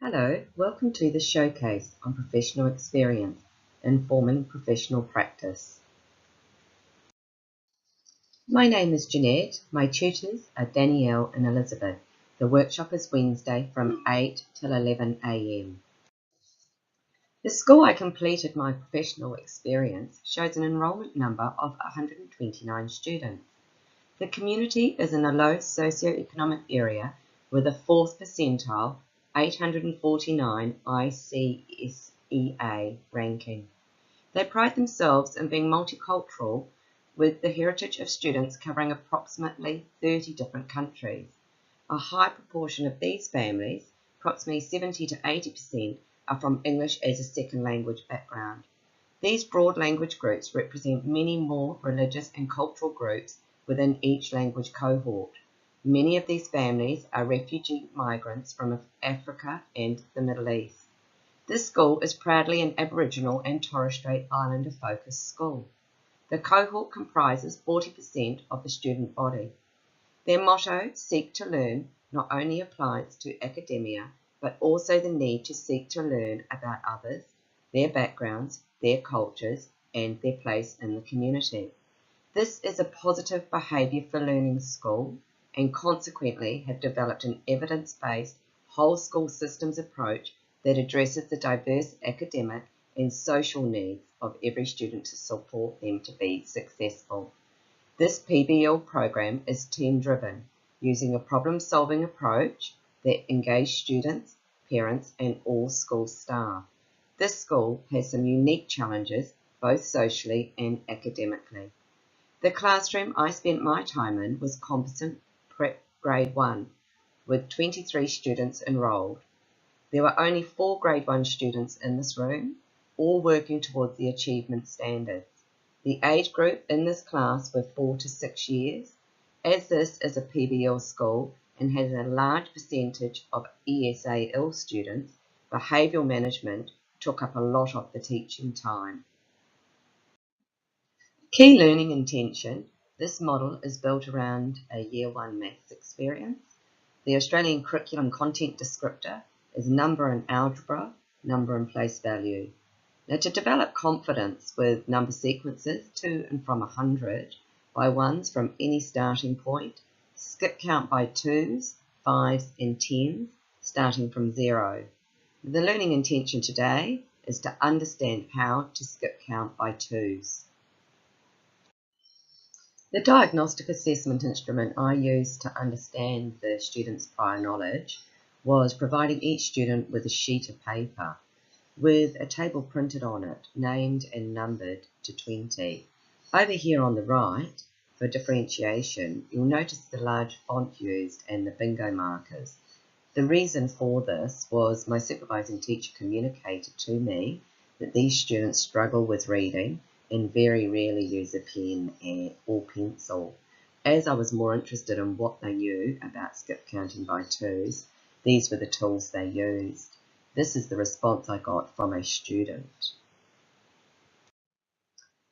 Hello, welcome to the showcase on professional experience informing professional practice. My name is Jeanette. My tutors are Danielle and Elizabeth. The workshop is Wednesday from 8 till 11 a.m. The school I completed my professional experience shows an enrolment number of 129 students. The community is in a low socio-economic area with a 4th percentile 849 ICSEA ranking. They pride themselves in being multicultural, with the heritage of students covering approximately 30 different countries. A high proportion of these families, approximately 70 to 80%, are from English as a second language background. These broad language groups represent many more religious and cultural groups within each language cohort. Many of these families are refugee migrants from Africa and the Middle East. This school is proudly an Aboriginal and Torres Strait Islander focused school. The cohort comprises 40% of the student body. Their motto, Seek to Learn, not only applies to academia, but also the need to seek to learn about others, their backgrounds, their cultures, and their place in the community. This is a positive behaviour for learning school, and consequently have developed an evidence-based whole school systems approach that addresses the diverse academic and social needs of every student to support them to be successful. This PBL program is team-driven, using a problem-solving approach that engages students, parents and all school staff. This school has some unique challenges, both socially and academically. The classroom I spent my time in was Composite Prep Grade 1, with 23 students enrolled. There were only 4 Grade 1 students in this room, all working towards the achievement standards. The age group in this class were 4 to 6 years. As this is a PBL school and has a large percentage of ESAL students, behavioural management took up a lot of the teaching time. Key learning intention. This model is built around a Year 1 maths experience. The Australian curriculum content descriptor is number and algebra, number and place value. Now, to develop confidence with number sequences 2 and from 100 by 1s from any starting point, skip count by 2s, 5s and 10s starting from 0. The learning intention today is to understand how to skip count by 2s. The diagnostic assessment instrument I used to understand the student's prior knowledge was providing each student with a sheet of paper with a table printed on it, named and numbered to 20. Over here on the right, for differentiation, you'll notice the large font used and the bingo markers. The reason for this was my supervising teacher communicated to me that these students struggle with reading and very rarely use a pen or pencil. As I was more interested in what they knew about skip counting by 2s, these were the tools they used. This is the response I got from a student.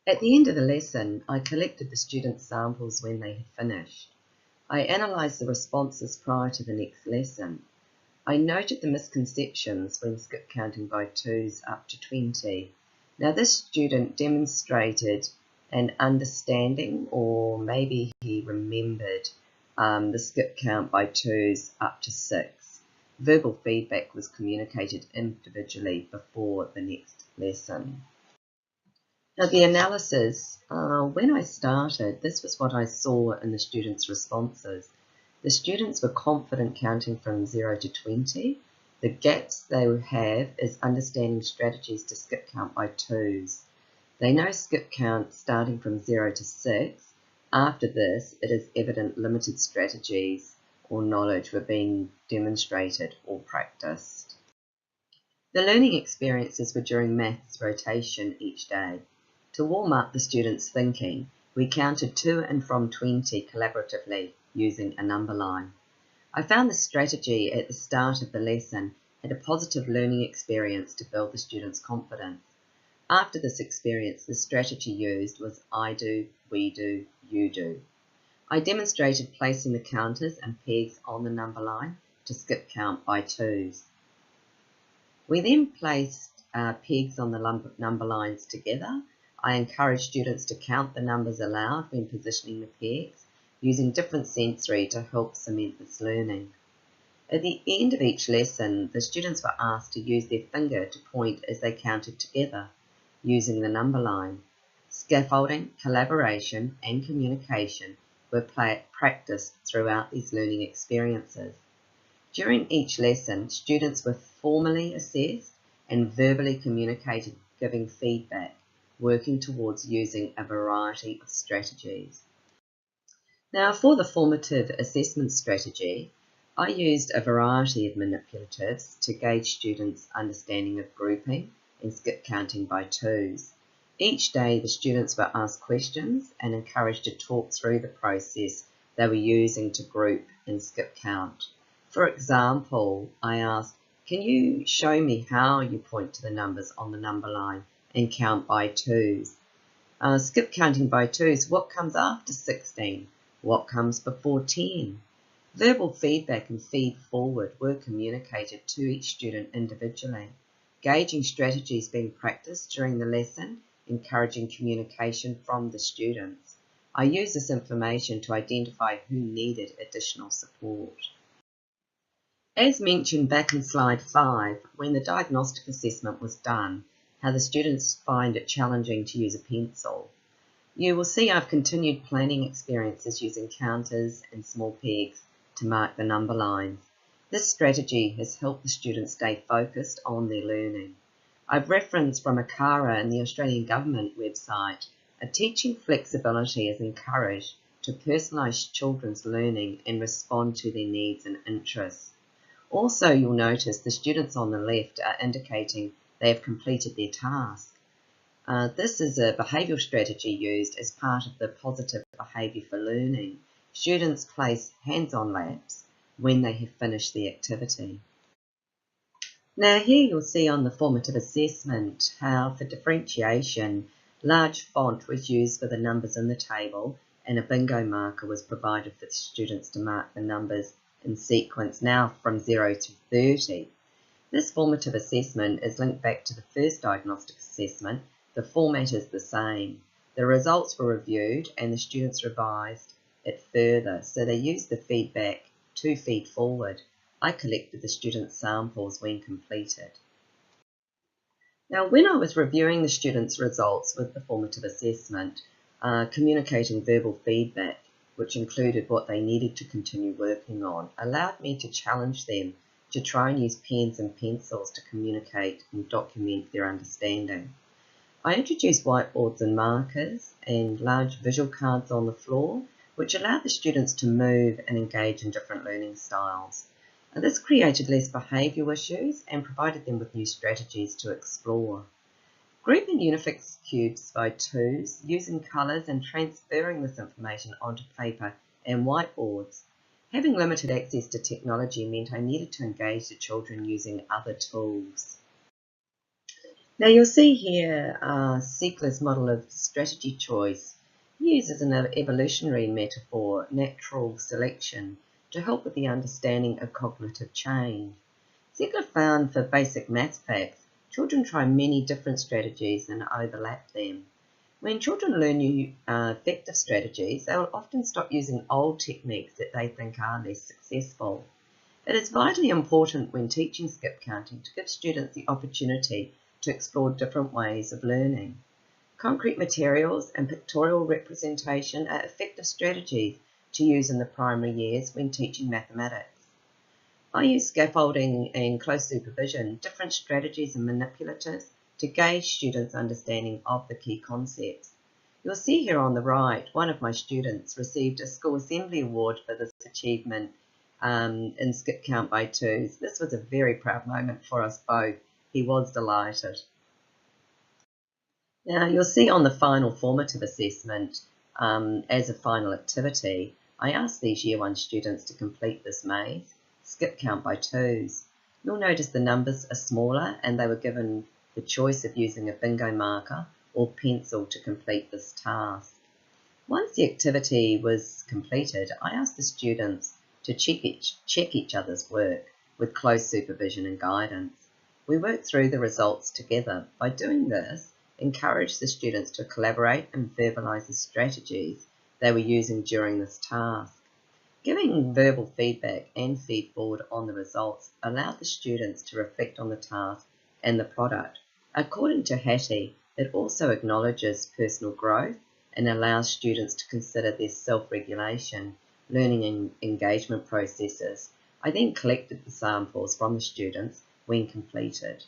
At the end of the lesson, I collected the students' samples when they had finished. I analysed the responses prior to the next lesson. I noted the misconceptions when skip counting by 2s up to 20. Now, this student demonstrated an understanding, or maybe he remembered the skip count by 2s up to 6. Verbal feedback was communicated individually before the next lesson. Now, the analysis, when I started, this was what I saw in the students' responses. The students were confident counting from 0 to 20. The gaps they have is understanding strategies to skip count by 2s. They know skip count starting from 0 to 6. After this, it is evident limited strategies or knowledge were being demonstrated or practiced. The learning experiences were during maths rotation each day. To warm up the students' thinking, we counted to and from 20 collaboratively using a number line. I found this strategy at the start of the lesson had a positive learning experience to build the students' confidence. After this experience, the strategy used was I do, we do, you do. I demonstrated placing the counters and pegs on the number line to skip count by 2s. We then placed pegs on the number lines together. I encouraged students to count the numbers aloud when positioning the pegs, using different sensory to help cement this learning. At the end of each lesson, the students were asked to use their finger to point as they counted together, using the number line. Scaffolding, collaboration and communication were practiced throughout these learning experiences. During each lesson, students were formally assessed and verbally communicated, giving feedback, working towards using a variety of strategies. Now, for the formative assessment strategy, I used a variety of manipulatives to gauge students' understanding of grouping and skip counting by twos. Each day, the students were asked questions and encouraged to talk through the process they were using to group and skip count. For example, I asked, can you show me how you point to the numbers on the number line and count by twos? Skip counting by twos, what comes after 16? What comes before 10? Verbal feedback and feed forward were communicated to each student individually. Gauging strategies being practiced during the lesson, encouraging communication from the students. I used this information to identify who needed additional support. As mentioned back in slide 5, when the diagnostic assessment was done, how the students find it challenging to use a pencil. You will see I've continued planning experiences using counters and small pegs to mark the number lines. This strategy has helped the students stay focused on their learning. I've referenced from a CARA and the Australian Government website, a teaching flexibility is encouraged to personalise children's learning and respond to their needs and interests. Also, you'll notice the students on the left are indicating they have completed their task. This is a behavioural strategy used as part of the positive behaviour for learning. Students place hands-on labs when they have finished the activity. Now here you'll see on the formative assessment how for differentiation, large font was used for the numbers in the table and a bingo marker was provided for the students to mark the numbers in sequence now from 0 to 30. This formative assessment is linked back to the first diagnostic assessment. The format is the same. The results were reviewed and the students revised it further, so they used the feedback to feed forward. I collected the students' samples when completed. Now, when I was reviewing the students' results with the formative assessment, communicating verbal feedback, which included what they needed to continue working on, allowed me to challenge them to try and use pens and pencils to communicate and document their understanding. I introduced whiteboards and markers and large visual cards on the floor, which allowed the students to move and engage in different learning styles. And this created less behavioural issues and provided them with new strategies to explore. Grouping Unifix cubes by twos, using colours and transferring this information onto paper and whiteboards. Having limited access to technology meant I needed to engage the children using other tools. Now you'll see here Siegler's model of strategy choice uses an evolutionary metaphor, natural selection, to help with the understanding of cognitive change. Siegler found for basic maths facts, children try many different strategies and overlap them. When children learn new effective strategies, they will often stop using old techniques that they think are less successful. It is vitally important when teaching skip counting to give students the opportunity to explore different ways of learning. Concrete materials and pictorial representation are effective strategies to use in the primary years when teaching mathematics. I use scaffolding and close supervision, different strategies and manipulatives to gauge students' understanding of the key concepts. You'll see here on the right, one of my students received a school assembly award for this achievement in skip count by twos. This was a very proud moment for us both. He was delighted. Now you'll see on the final formative assessment as a final activity, I asked these Year 1 students to complete this maze, skip count by twos. You'll notice the numbers are smaller and they were given the choice of using a bingo marker or pencil to complete this task. Once the activity was completed, I asked the students to check each other's work with close supervision and guidance. We worked through the results together. By doing this, encouraged the students to collaborate and verbalise the strategies they were using during this task. Giving verbal feedback and feed forward on the results allowed the students to reflect on the task and the product. According to Hattie, it also acknowledges personal growth and allows students to consider their self-regulation, learning and engagement processes. I then collected the samples from the students when completed.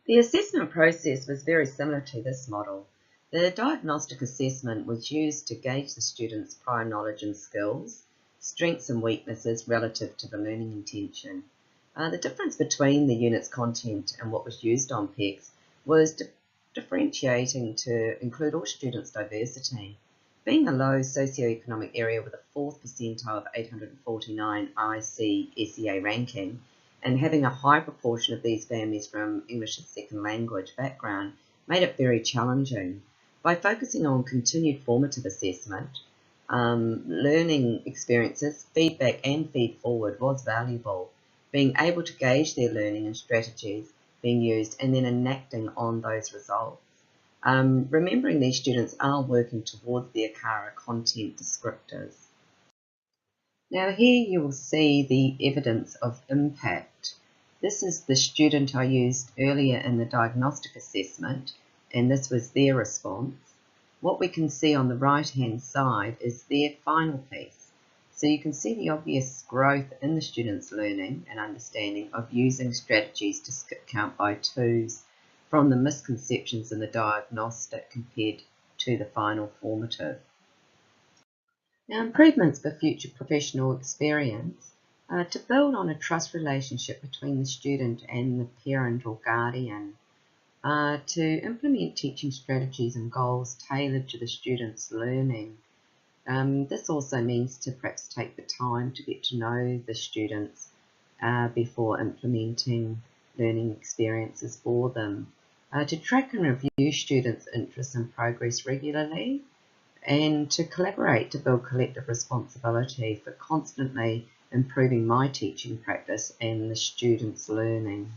The assessment process was very similar to this model. The diagnostic assessment was used to gauge the students' prior knowledge and skills, strengths and weaknesses relative to the learning intention. The difference between the unit's content and what was used on PECS was differentiating to include all students' diversity. Being a low socioeconomic area with a 4th percentile of 849 ICSEA ranking, and having a high proportion of these families from English as second language background made it very challenging. By focusing on continued formative assessment, learning experiences, feedback and feed forward was valuable. Being able to gauge their learning and strategies being used and then enacting on those results. Remembering these students are working towards their ACARA content descriptors. Now here you will see the evidence of impact. This is the student I used earlier in the diagnostic assessment, and this was their response. What we can see on the right hand side is their final piece. So you can see the obvious growth in the students' learning and understanding of using strategies to skip count by twos from the misconceptions in the diagnostic compared to the final formative. Now, improvements for future professional experience. To build on a trust relationship between the student and the parent or guardian. To implement teaching strategies and goals tailored to the student's learning. This also means to perhaps take the time to get to know the students before implementing learning experiences for them. To track and review students' interests and progress regularly, and to collaborate to build collective responsibility for constantly improving my teaching practice and the students' learning.